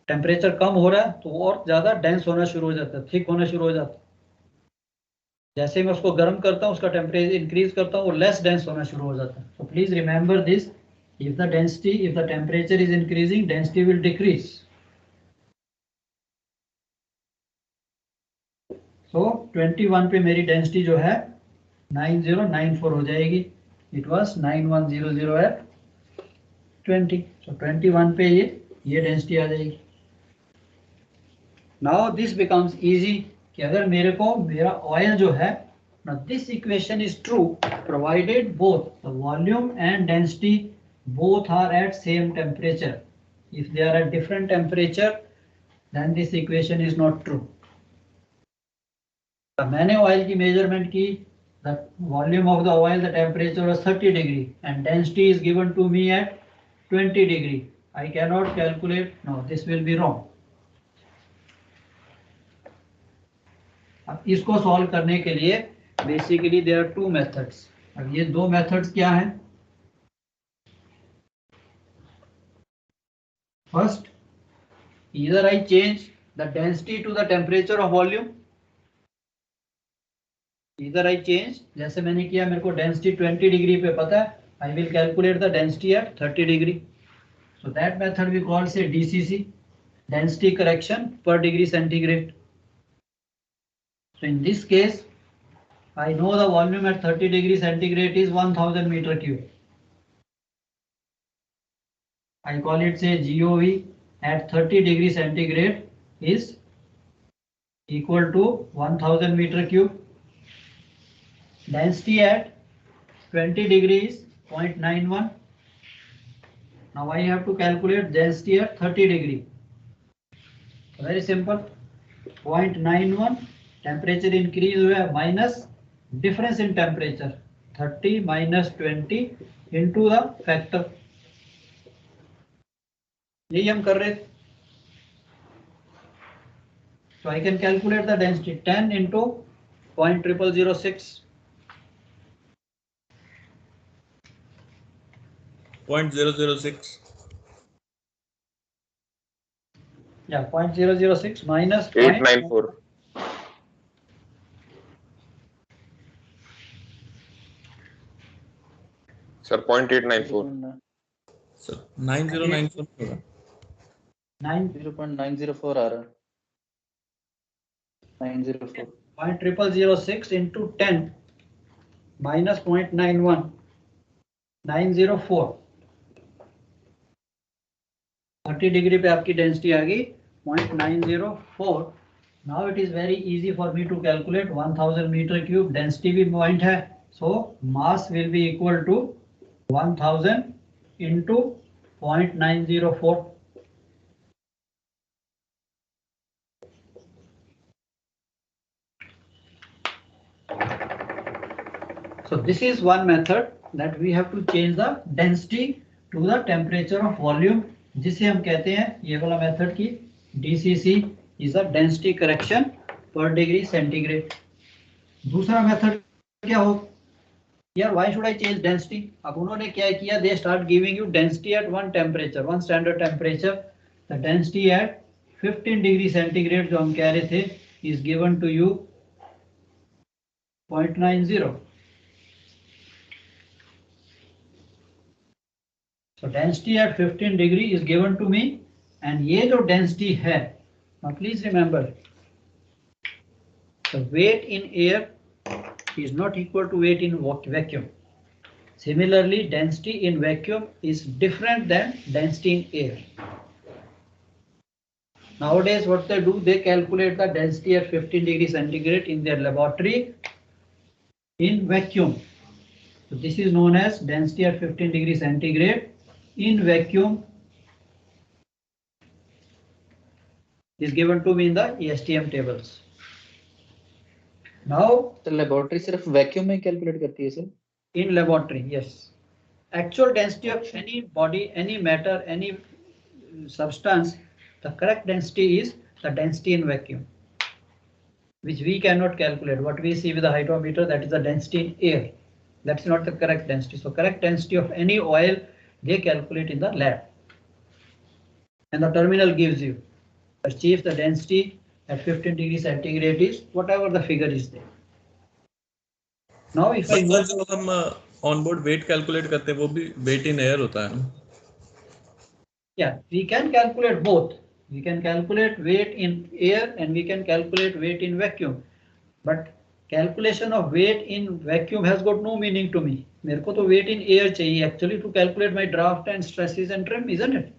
टेम्परेचर कम हो रहा है तो और ज्यादा डेंस होना शुरू हो जाता है, थिक होना शुरू हो जाता है. जैसे मैं उसको गर्म करता हूँ, उसका टेम्परेचर इंक्रीज करता हूँ, वो लेस डेंस होना शुरू हो जाता है. So please remember this. If the temperature is increasing, density will decrease. So 21 पे मेरी डेंसिटी जो है 9094 हो जाएगी. It was 9100 at 20. So 21 पे ये डेंसिटी आ जाएगी. Now this becomes easy कि अगर मेरे को मेरा ऑयल जो है, now this equation is true provided both the volume and density both are at same temperature. If they are at different temperature, then this equation is not true. तो मैंने ऑयल की मेजरमेंट की, the volume of the oil, the temperature was 30 degree and density is given to me at 20 degree. I cannot calculate. No, this will be wrong. अब इसको सॉल्व करने के लिए basically there are two methods. अब ये दो मेथड्स क्या हैं? First, either I change the density to the temperature of volume. Either I change, जैसे मैंने किया, मेरे को डेंसिटी 20 डिग्री पे पता है, I will calculate the density at 30 degree. So that method we call say DCC, density correction per degree centigrade. So in this case, I know the volume at 30 degree centigrade is 1000 meter cube. I call it say GOV at 30 degree centigrade is equal to 1000 meter cube. Density at 20 degree is 0.91. Now I have to calculate density at 30 degree. Very simple. 0.91 temperature increase हुआ minus difference in temperature 30 minus 20 into the factor. यही हम कर रहे थे. So I can calculate the density 10 into 0.0006.
0.006.
Yeah, 0.006 minus
894. Sir, 0.894.
So 9094 होगा.
0.904 आ रहा है. 904.
0.0006 into 10 minus 0.91 904. 30 डिग्री पे आपकी डेंसिटी आ गई 0.904. Now it is very easy for me to calculate 1000 meter cube. Density भी पॉइंट है, so mass will be equal to 1000 into 0.904. So this is one method that we have to change the density to the temperature of volume, जिसे हम कहते हैं ये वाला मेथड की DCC is a density correction per degree centigrade. दूसरा मेथड क्या हो यार, why should I change density? अब उन्होंने क्या किया, they start giving you density at one temperature, one standard temperature. The density at 15 degree centigrade जो हम कह रहे थे is given to you 0.90. So density at 15 degree is given to me, and ये जो density है, now please remember, the weight in air is not equal to weight in vacuum. Similarly, density in vacuum is different than density in air. Nowadays, what they do, they calculate the density at 15 degree centigrade in their laboratory in vacuum. So this is known as density at 15 degree centigrade in vacuum is given to me in the ASTM tables. Now,
तो लेबोरेटरी सिर्फ वैक्यूम में कैलकुलेट करती है sir?
in laboratory, yes. Actual density of any body, any matter, any substance, the correct density is the density in vacuum, which we cannot calculate. What we see with the hydrometer, that is the density in air. That's not the correct density. So correct density of any oil, they calculate in the lab. And the terminal gives you, achieve the density at 15 degrees centigrade is whatever the figure is there. Now if I
sir जो हम ऑन बोर्ड वेट कैलकुलेट करते हैं वो भी वेट इन एयर होता है ना?
Yeah, we can calculate both. We can calculate weight in air and we can calculate weight in vacuum. But calculation of weight in vacuum has got no meaning to me. मेरे को तो weight in air चाहिए actually to calculate my draft and stresses and trim, isn't it?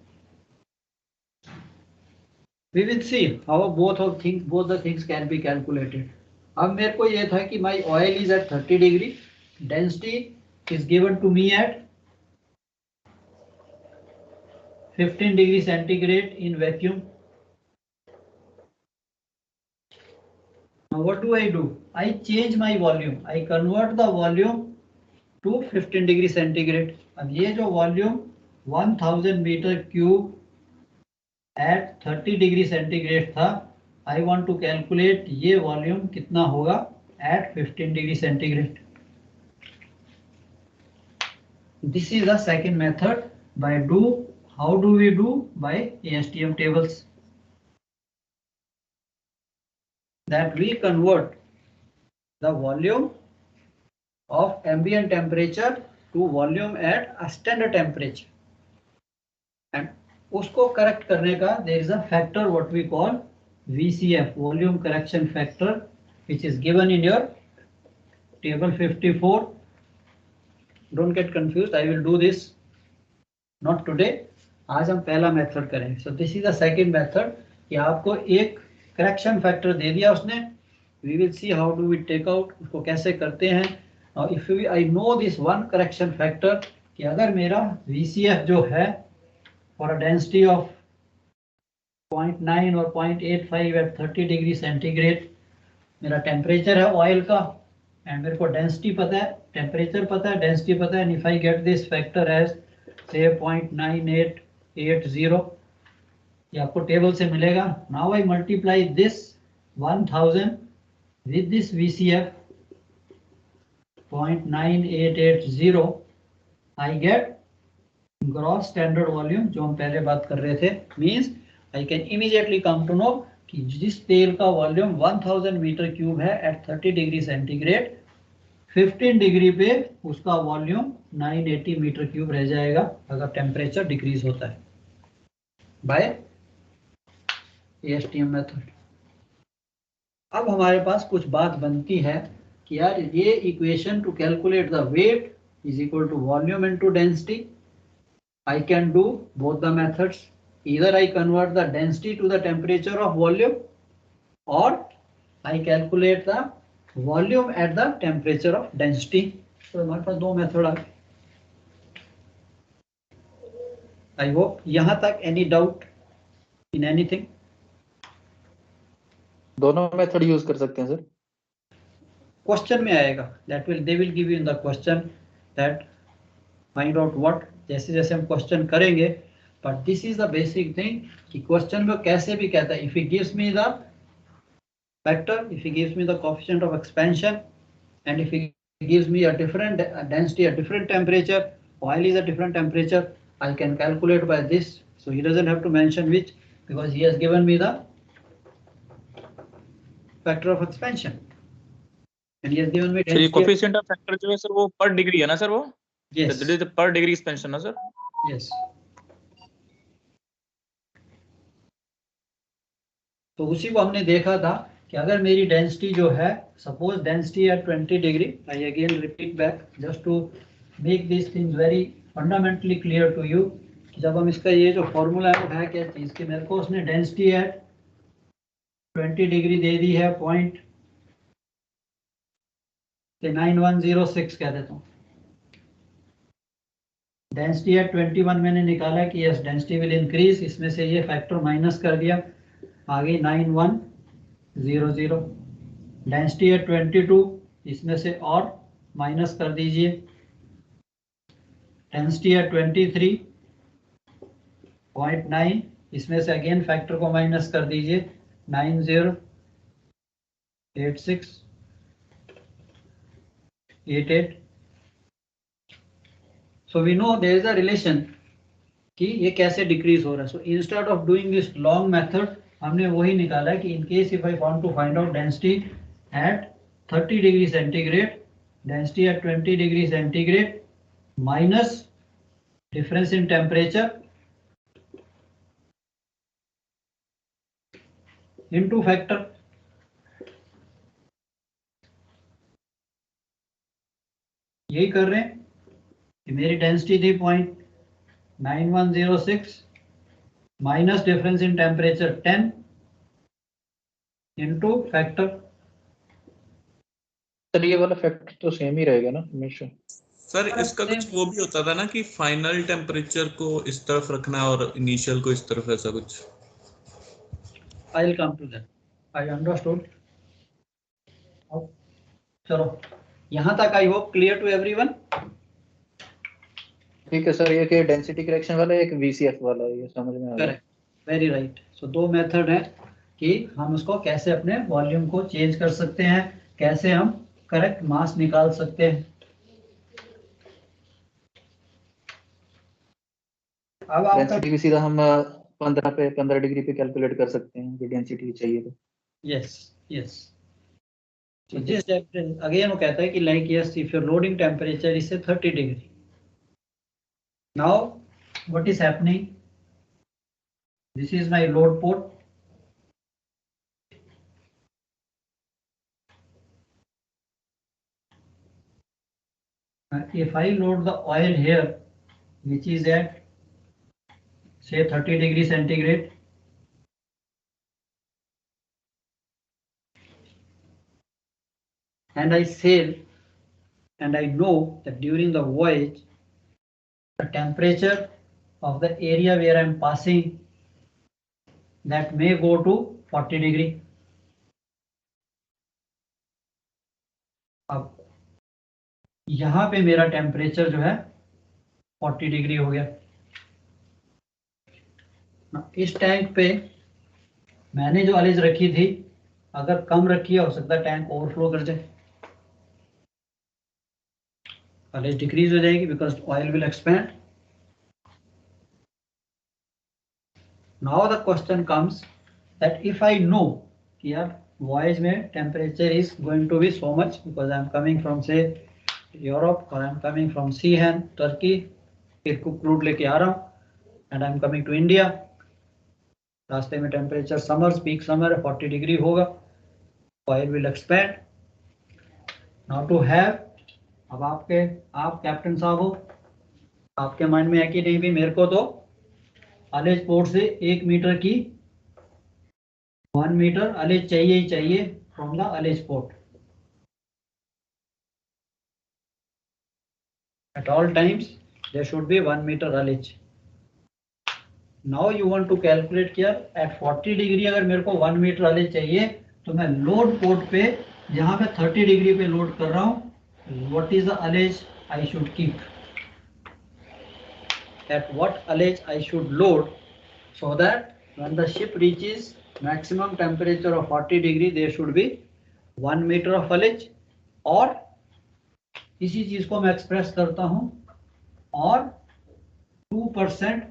We will see how both the things can be calculated. अब मेरे को ये था कि my oil is at 30 degree, density is given to me at 15 degree centigrade in vacuum. Now what do? I change my volume. I convert the volume to 15 degree centigrade. अब ये जो volume 1000 meter cube at 30 degree centigrade था, I want to calculate ये volume कितना होगा at 15 degree centigrade. This is the second method. How do we do? By ASTM tables. That we convert the volume of ambient temperature to volume at a standard temperature. And उसको correct करने का there is a factor what we call VCF, volume correction factor, which is given in your table 54. Don't get confused. I will do this not today. आज हम पहला मेथड करेंगे. So this is the second method कि आपको एक करेक्शन फैक्टर दे दिया उसने. We will see how do we take out, उसको कैसे करते हैं. Now if I know this one correction factor कि अगर मेरा VCF जो है for a density of 0.9 or 0.85 at 30 degree centigrade, मेरा टेम्परेचर है ऑयल का एंड मेरे को डेंसिटी पता है, टेम्परेचर पता है, डेंसिटी पता है. And if I get this factor as से 0.9880, ये आपको टेबल से मिलेगा. Now I multiply this 1000 with this VCF 0.9880, I get gross standard volume जो हम पहले बात कर रहे थे, means I can immediately come to know कि जिस तेल का वॉल्यूम 1000 मीटर क्यूब है एट 30 डिग्री सेंटीग्रेड, 15 डिग्री पे उसका वॉल्यूम 980 मीटर क्यूब रह जाएगा अगर टेम्परेचर डिक्रीज होता है बाय ASTM मेथड। अब हमारे पास कुछ बात बनती है कि यार ये equation to calculate the weight is equal to volume into density. I can do both the methods. Either I convert the density to the temperature of volume, or I calculate the volume at the temperature of density. तो हमारे पास दो मेथड आ गए। I hope यहाँ तक any doubt in anything?
दोनों मेथड यूज कर सकते हैं सर।
क्वेश्चन में आएगा, they will give you in the question that find out what, जैसे जैसे हम क्वेश्चन करेंगे, but this is the basic thing कि क्वेश्चन में कैसे भी कहता है, if he gives me the factor, if he gives me the coefficient of expansion, and if he gives me a different density at different temperature, oil is a different temperature, I can calculate by this. So he doesn't have to mention which, because he has given me the factor of expansion and he has given me
तो ये
density.
कोएफिशिएंट ऑफ फैक्टर जो है सर वो पर डिग्री है ना सर? वो
Yes,
दैट इज पर डिग्री एक्सपेंशन ना सर?
yes. तो उसी को हमने देखा था कि अगर मेरी डेंसिटी जो है, suppose density at 20 degree, I again repeat back just to make this things very fundamentally clear to you, कि जब हम इसका ये जो फॉर्मूला है वो है क्या चीज़ कि मेरे को उसने डेंसिटी एट 20 डिग्री दे दी है, पॉइंट 9106 कह देता हूँ। डेंसिटी एट 21 मैंने निकाला कि यस डेंसिटी विल इंक्रीज, इसमें से ये फैक्टर माइनस कर दिया, आगे 9100। डेंसिटी है 22, इसमें से और माइनस कर दीजिए। डेंसिटी है 23.9, इसमें से अगेन फैक्टर को माइनस कर दीजिए, 908688। So we know there is a relation कि ये कैसे डिक्रीज हो रहा है। So instead of doing this long method, हमने वही निकाला कि in case if I want to find out density at 30 degree centigrade, density at 20 degree centigrade minus difference in temperature into factor. यही कर रहे हैं कि मेरी डेंसिटी थी 0.9106 minus difference in temperature 10 into factor.
Sir ये वाला फैक्टर तो सेम ही रहेगा ना हमेशा?
सर इसका कुछ वो भी होता था ना कि फाइनल टेम्परेचर को इस तरफ रखना और इनिशियल को इस तरफ, ऐसा कुछ।
I will come to that, I understood. चलो यहाँ तक I hope clear to everyone.
ठीक है सर, ये कि डेंसिटी करेक्शन वाला एक VCF वाला, ये समझ में आ गया।
Correct, very right. सो दो मेथड है कि हम उसको कैसे अपने वॉल्यूम को चेंज कर सकते हैं, कैसे हम करेक्ट मास निकाल सकते हैं। अब आपका
डेंसिटी भी सीधा हम 15 डिग्री पे कैलकुलेट कर सकते हैं जो डेंसिटी चाहिए तो।
Yes yes. तो जिस अगेन वो कहता है कि like yes if your loading temperature is 30 degree, now what is happening, this is my load port, if I load the oil here which is at say 30 degree centigrade, and I sail, and I know that during the voyage the temperature of the area where I am passing that may go to 40 degree. अब यहाँ पे मेरा टेम्परेचर जो है 40 डिग्री हो गया। इस टैंक पे मैंने जो अलेज रखी थी, अगर कम रखी है हो सकता है टैंक ओवरफ्लो कर जाए, अलेज डिक्रीज हो जाएगी because oil will expand. Now the question comes that if I know कि यार voyage में temperature is going to be so much because I am coming from say Europe or I am coming from Seahan, Turkey, फिर crude लेके आ रहा हूँ and I am coming to India. रास्ते में temperature summer peak summer 40 degree होगा, oil will expand. Now to have, अब आप कैप्टन साहब हो, आपके माइंड में है कि नहीं भी मेरे को तो अलेज पोर्ट से 1 मीटर की 1 मीटर अलेज चाहिए ही चाहिए from the ullage port at all times there should be 1 metre ullage. Now you want to calculate किया एट 40 डिग्री अगर मेरे को 1 मीटर अलेज चाहिए तो मैं लोड पोर्ट पे जहां पे 30 डिग्री पे लोड कर रहा हूं, what is the ullage I should keep, at what ullage I should load so that when the ship reaches maximum temperature of 40 degree there should be 1 metre of ullage. और इसी चीज को मैं एक्सप्रेस करता हूं और 2%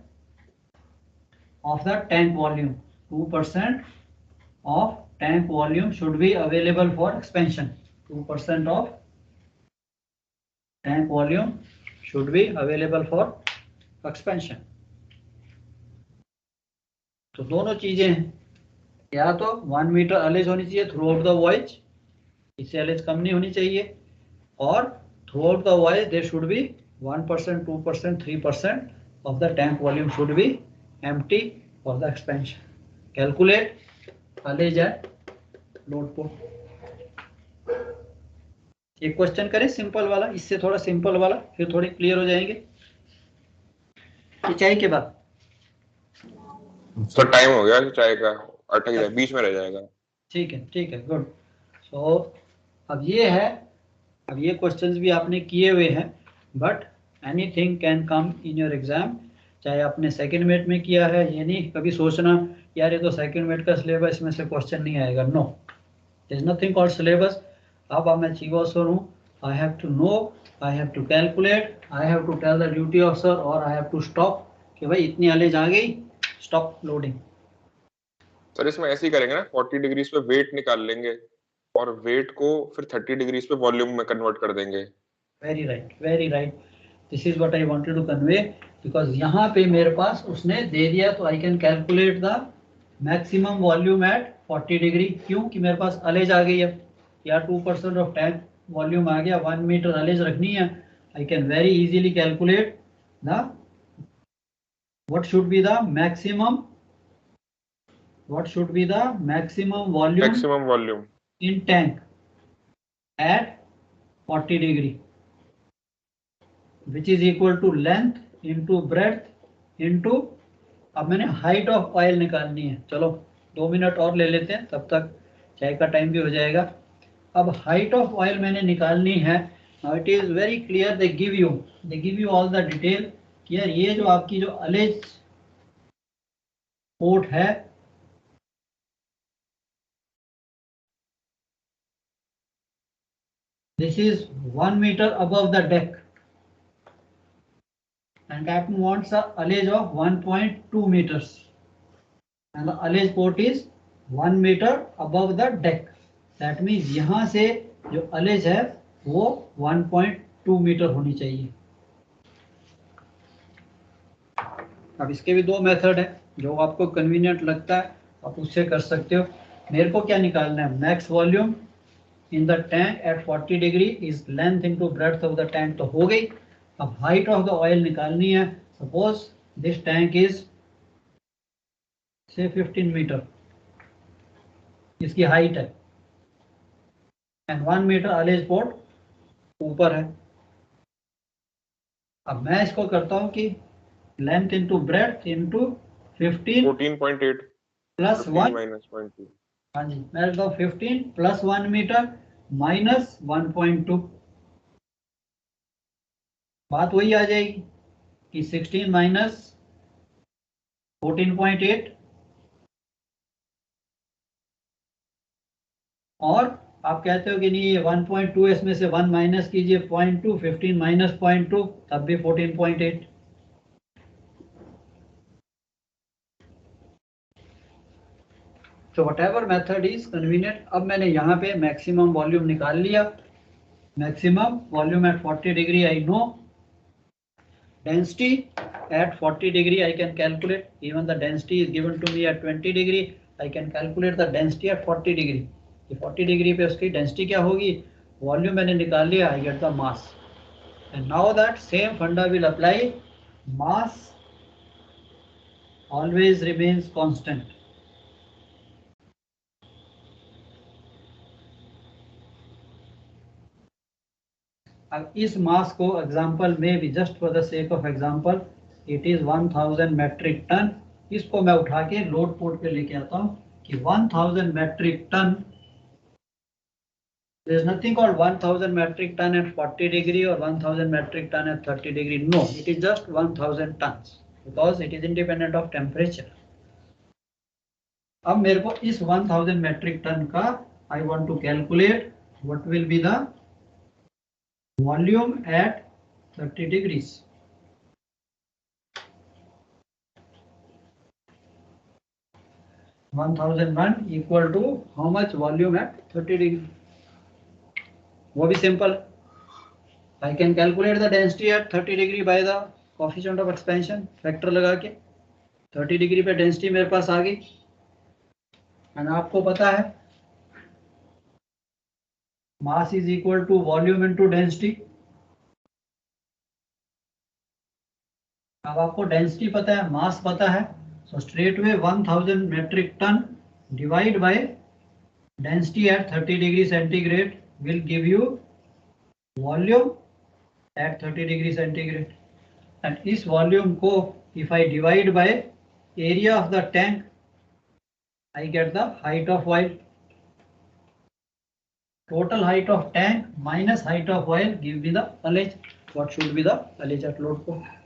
of the tank volume, 2% of tank volume should be available for expansion. 2% of tank volume should be available for expansion. तो दोनों चीजें हैं, या तो 1 मीटर अलेज होनी चाहिए थ्रू आउट द वॉयज, इससे अलेज कम नहीं होनी चाहिए, और throughout the voyage there should be 1%, 2%, 3% of the tank volume should be empty for the expansion. Calculate allege at load port. एक क्वेश्चन करें सिंपल वाला, इससे थोड़ा सिंपल वाला, फिर थोड़े क्लियर हो जाएंगे. चाय के बाद
सर टाइम हो गया चाय का, अटक जाए बीच में रह जाएगा. ठीक
है गुड. सो अब ये है, अब ये क्वेश्चंस भी आपने किए हुए हैं, but anything can come in your exam. चाहे आपने सेकंड मेट में किया है, ये नहीं कभी सोचना यार ये तो सेकंड मेट का सिलेबस में से क्वेश्चन नहीं आएगा. No, there is nothing called syllabus. अब मैं चीफ ऑफिसर हूँ, I have to know, I have to calculate, I have to tell the duty officer और आई हैव टू स्टॉप कि भाई इतनी अलेज आ गई, स्टॉप लोडिंग.
सर इसमें ऐसे ही करेंगे ना, 40 डिग्रीज पे वेट निकाल लेंगे और वेट को फिर 30 डिग्रीज पे वॉल्यूम में कन्वर्ट कर देंगे.
Very right. This is what I wanted to convey, because यहाँ पे मेरे पास उसने दे दिया तो I can calculate the maximum volume at 40 degree. क्यों कि मेरे पास अलेज आ गई है, या 2% ऑफ टैंक वॉल्यूम आ गया, 1 मीटर अलेज रखनी है. I can very easily calculate the what should be the maximum volume in tank at 40 degree, which is equal to length into breadth into, अब मैंने हाइट ऑफ ऑयल निकालनी है. चलो 2 मिनट और ले लेते हैं, तब तक चाय का टाइम भी हो जाएगा. अब हाइट ऑफ ऑयल मैंने निकालनी है. Now it is very clear, they give you all the detail. यार ये जो आपकी जो अलेज पोर्ट है, this is 1 meter above the deck and captain wants a allege of 1.2 meters and the allege port is 1 meter above the deck. That means यहाँ से जो allege है वो 1.2 मीटर होनी चाहिए. अब इसके भी 2 मेथड है, जो आपको कन्वीनियंट लगता है आप उससे कर सकते हो. मेरे को क्या निकालना है, max volume in the tank at 40 degree is length into breadth of the tank, तो हो गई. अब हाइट ऑफ द ऑयल निकालनी है. सपोज दिस टैंक इज से 15 मीटर इसकी हाइट है एंड 1 मीटर अलेज पोर्ट ऊपर है. अब मैं इसको करता हूं कि length into breadth into 14.8 plus 1 minus 0.2. हाँ जी, मैं रखता हूँ 15 प्लस 1 मीटर माइनस 1.2. बात वही आ जाएगी कि 16 माइनस 14.8, और आप कहते हो कि नहीं ये 1.2 इसमें से 1 माइनस कीजिए 0.2, 15 माइनस 0.2 तब भी 14.8. So whatever method is convenient. अब मैंने यहाँ पे maximum volume निकाल लिया. Maximum volume at 40 degree I know. Density at 40 degree I can calculate. Even the density is given to me at 20 degree. I can calculate the density at 40 degree. 40 degree पे उसकी density क्या होगी? Volume मैंने निकाल लिया. I get the mass. And now that same funda will apply. Mass always remains constant. अब इस मास को एग्जांपल में भी just for the sake of example it is 1000 metric tonne. इसको मैं उठा के लोड पोर्ट पे लेके आता हूँ कि 1000 metric tonne. There is nothing called 1000 metric ton at 40 degree or 1000 metric ton at 30 degree. No, it is just 1000 tons because it is independent of temperature. अब मेरे को इस 1000 metric ton का I want to calculate what will be the volume at 30 degrees. (1001) equal to how much volume at 30 degree? वो भी simple. I can calculate the density at 30 degree by the coefficient of expansion factor लगा के. 30 डिग्री पे डेंसिटी मेरे पास आ गई. एंड आपको पता है mass is equal to volume into density. अब आपको डेंसिटी पता है, मास पता है, so straight way 1000 metric tonne divide by density at 30 degree centigrade will give you volume at 30 degree centigrade. And इस वॉल्यूम को if I divide by area of the tank I get the height of oil. Total height of tank minus height of oil give me the ullage. What should be the ullage at load point?